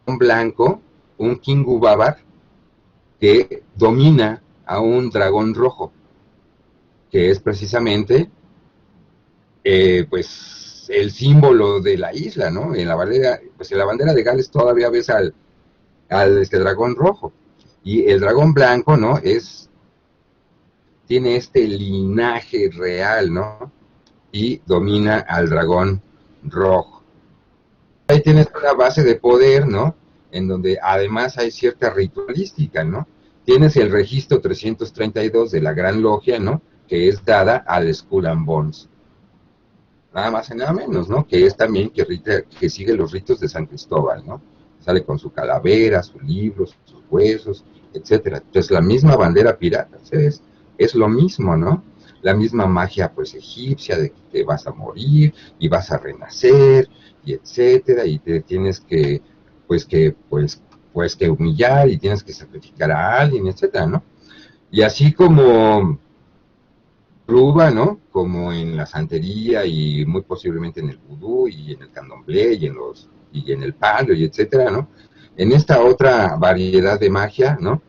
Un blanco, un Kingu Babar, que domina a un dragón rojo, que es precisamente pues el símbolo de la isla, ¿no? En la bandera de Gales todavía ves al dragón rojo, y el dragón blanco, ¿no? Tiene este linaje real, ¿no? Y domina al dragón rojo. Ahí tienes una base de poder, ¿no? En donde además hay cierta ritualística, ¿no? Tienes el registro 332 de la Gran Logia, ¿no? Que es dada al Skull and Bones. Nada más y nada menos, ¿no? Que es también que sigue los ritos de San Cristóbal, ¿no? Sale con su calavera, sus libros, sus huesos, etcétera. Entonces la misma bandera pirata, es lo mismo, ¿no? La misma magia, pues, egipcia, de que te vas a morir y vas a renacer, y etcétera, y te tienes que humillar, y tienes que sacrificar a alguien, etcétera, ¿no? Y así como Ruba, ¿no? Como en la santería y muy posiblemente en el vudú y en el candomblé y en el palo y etcétera, ¿no? En esta otra variedad de magia, ¿no?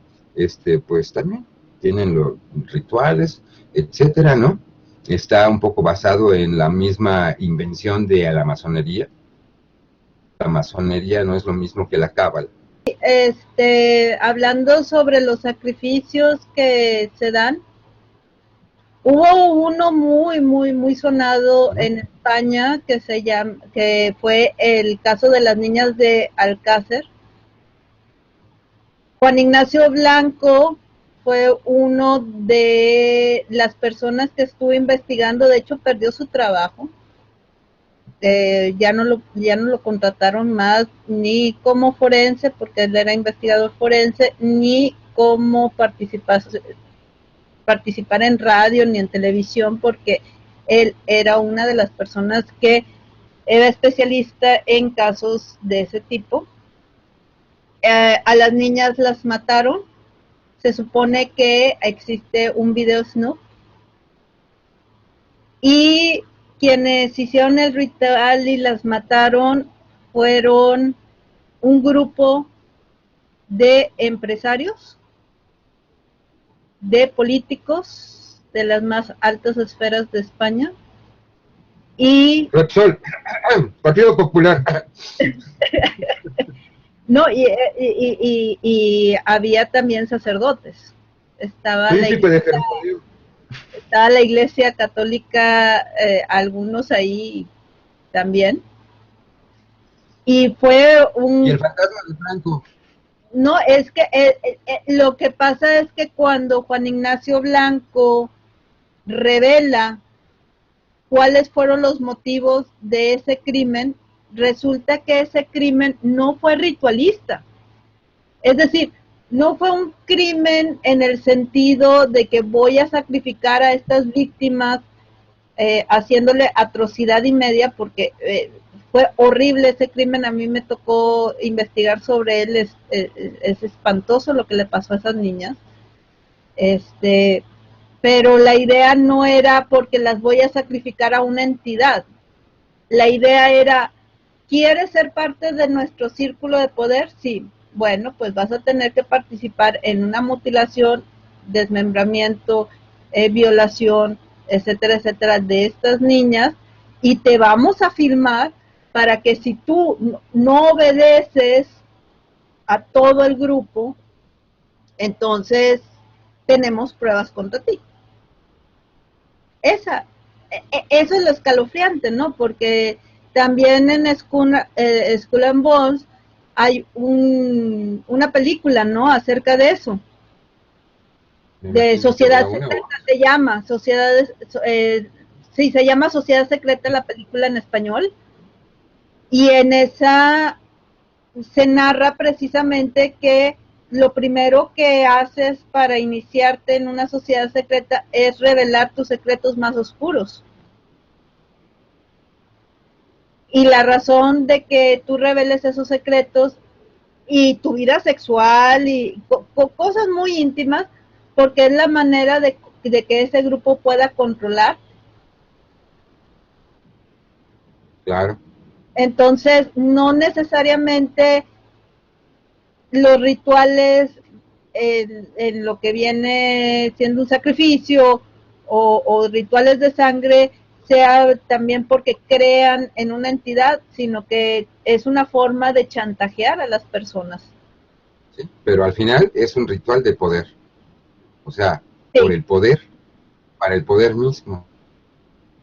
Pues también tienen los rituales, etcétera, ¿no? Está un poco basado en la misma invención de la masonería. La masonería no es lo mismo que la cábala. Hablando sobre los sacrificios que se dan, hubo uno muy sonado en España que fue el caso de las niñas de Alcácer. Juan Ignacio Blanco fue uno de las personas que estuvo investigando, de hecho perdió su trabajo, ya no lo contrataron más ni como forense, porque él era investigador forense, ni como participar en radio ni en televisión, porque él era una de las personas que era especialista en casos de ese tipo. A las niñas las mataron. Se supone que existe un video snoop, y quienes hicieron el ritual y las mataron fueron un grupo de empresarios, de políticos de las más altas esferas de España, y Repsol, Partido Popular. no, y había también sacerdotes. Estaba la iglesia católica, algunos ahí también. Y fue un... Y el fantasma de Franco. No, es que lo que pasa es que cuando Juan Ignacio Blanco revela cuáles fueron los motivos de ese crimen, resulta que ese crimen no fue ritualista. Es decir, no fue un crimen en el sentido de que voy a sacrificar a estas víctimas haciéndole atrocidad y media, porque fue horrible ese crimen. A mí me tocó investigar sobre él. Es espantoso lo que le pasó a esas niñas. Pero la idea no era porque las voy a sacrificar a una entidad. La idea era, ¿quieres ser parte de nuestro círculo de poder? Sí. Bueno, pues vas a tener que participar en una mutilación, desmembramiento, violación, etcétera, etcétera, de estas niñas, y te vamos a filmar para que si tú no obedeces a todo el grupo, entonces tenemos pruebas contra ti. Eso es lo escalofriante, ¿no? Porque también en Skull and Bones hay una película, ¿no? Acerca de eso. De Sociedad Secreta se llama, sí, se llama Sociedad Secreta la película en español. Y en esa se narra precisamente que lo primero que haces para iniciarte en una sociedad secreta es revelar tus secretos más oscuros. Y la razón de que tú reveles esos secretos y tu vida sexual y cosas muy íntimas, porque es la manera de que ese grupo pueda controlar. Claro. Entonces, no necesariamente los rituales en lo que viene siendo un sacrificio o rituales de sangre sea también porque crean en una entidad, sino que es una forma de chantajear a las personas. Sí, pero al final es un ritual de poder. O sea, sí. Por el poder, para el poder mismo.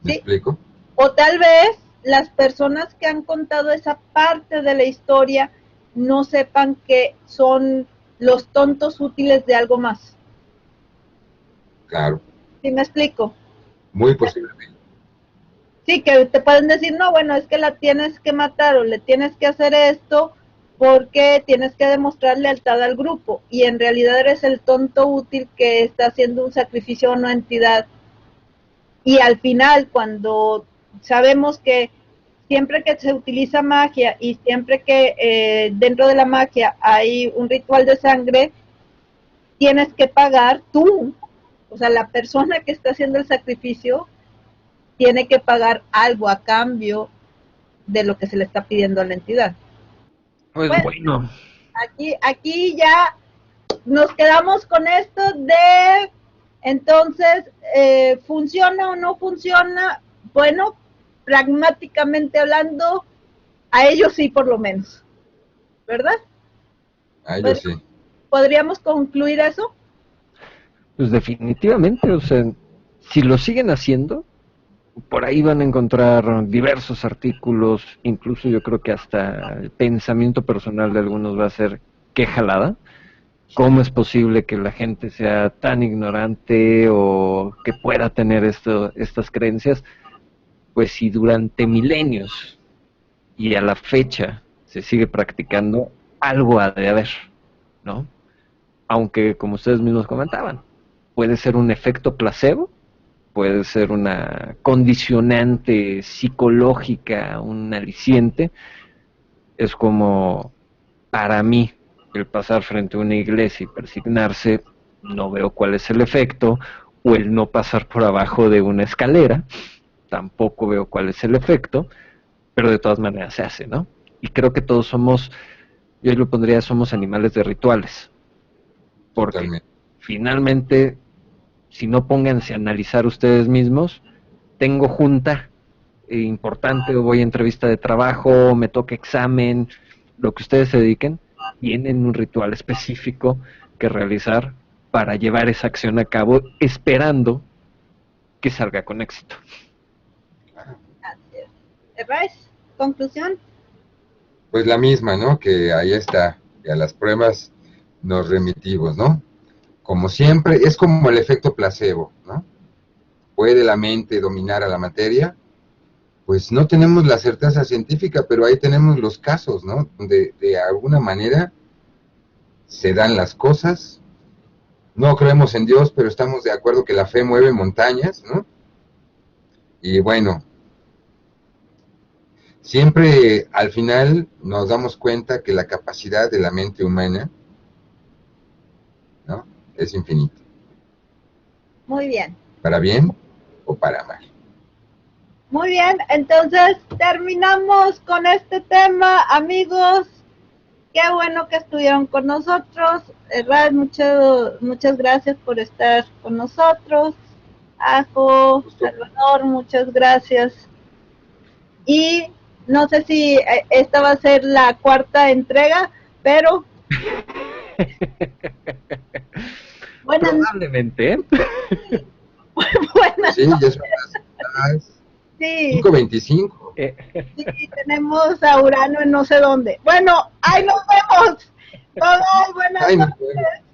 ¿Me sí. explico? O tal vez las personas que han contado esa parte de la historia no sepan que son los tontos útiles de algo más. Claro. ¿Sí me explico? Muy posiblemente. Sí, que te pueden decir, no, bueno, es que la tienes que matar o le tienes que hacer esto porque tienes que demostrar lealtad al grupo, y en realidad eres el tonto útil que está haciendo un sacrificio a una entidad. Y al final, cuando sabemos que siempre que se utiliza magia y siempre que dentro de la magia hay un ritual de sangre, tienes que pagar tú, o sea, la persona que está haciendo el sacrificio tiene que pagar algo a cambio de lo que se le está pidiendo a la entidad. Pues bueno. Aquí ya nos quedamos con esto de, entonces, ¿funciona o no funciona? Bueno, pragmáticamente hablando, a ellos sí, por lo menos, ¿verdad? A ellos sí. ¿Podríamos concluir eso? Pues definitivamente, o sea, si lo siguen haciendo, por ahí van a encontrar diversos artículos, incluso yo creo que hasta el pensamiento personal de algunos va a ser qué jalada. ¿Cómo es posible que la gente sea tan ignorante o que pueda tener estas creencias? pues si durante milenios y a la fecha se sigue practicando, algo ha de haber, ¿no? Aunque, como ustedes mismos comentaban, puede ser un efecto placebo, puede ser una condicionante psicológica, un aliciente. Es como, para mí, el pasar frente a una iglesia y persignarse, no veo cuál es el efecto, o el no pasar por abajo de una escalera, tampoco veo cuál es el efecto, pero de todas maneras se hace, ¿no? Y creo que todos somos, yo lo pondría, somos animales de rituales, porque Totalmente. finalmente, si no, pónganse a analizar ustedes mismos, tengo junta importante, o voy a entrevista de trabajo, me toca examen, lo que ustedes se dediquen, tienen un ritual específico que realizar para llevar esa acción a cabo, esperando que salga con éxito. Así es. Rice, conclusión. Pues la misma, ¿no? Que ahí está, y a las pruebas nos remitimos, ¿no? Como siempre, es como el efecto placebo, ¿no? ¿Puede la mente dominar a la materia? Pues no tenemos la certeza científica, pero ahí tenemos los casos, ¿no? Donde de alguna manera se dan las cosas. No creemos en Dios, pero estamos de acuerdo que la fe mueve montañas, ¿no? Y bueno, siempre al final nos damos cuenta que la capacidad de la mente humana, ¿no?, es infinita. Muy bien. Para bien o para mal. Muy bien, entonces terminamos con este tema, amigos. Qué bueno que estuvieron con nosotros. Rad, muchas gracias por estar con nosotros. Ajo, Salvador, muchas gracias. Y no sé si esta va a ser la cuarta entrega, pero buenas Probablemente, ¿eh? buenas Sí, ya son las sí, 5:25. sí, tenemos a Urano en no sé dónde. Bueno, ahí nos vemos. Bye, bye, buenas Ay, no noches. puedo.